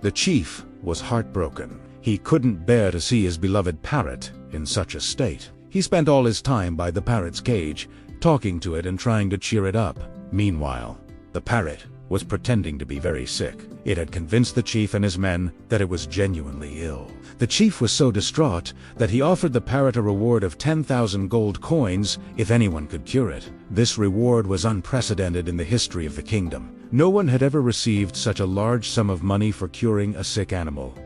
The chief was heartbroken. He couldn't bear to see his beloved parrot in such a state. He spent all his time by the parrot's cage, talking to it and trying to cheer it up. Meanwhile, the parrot was pretending to be very sick. It had convinced the chief and his men that it was genuinely ill. The chief was so distraught that he offered the parrot a reward of 10,000 gold coins if anyone could cure it. This reward was unprecedented in the history of the kingdom. No one had ever received such a large sum of money for curing a sick animal.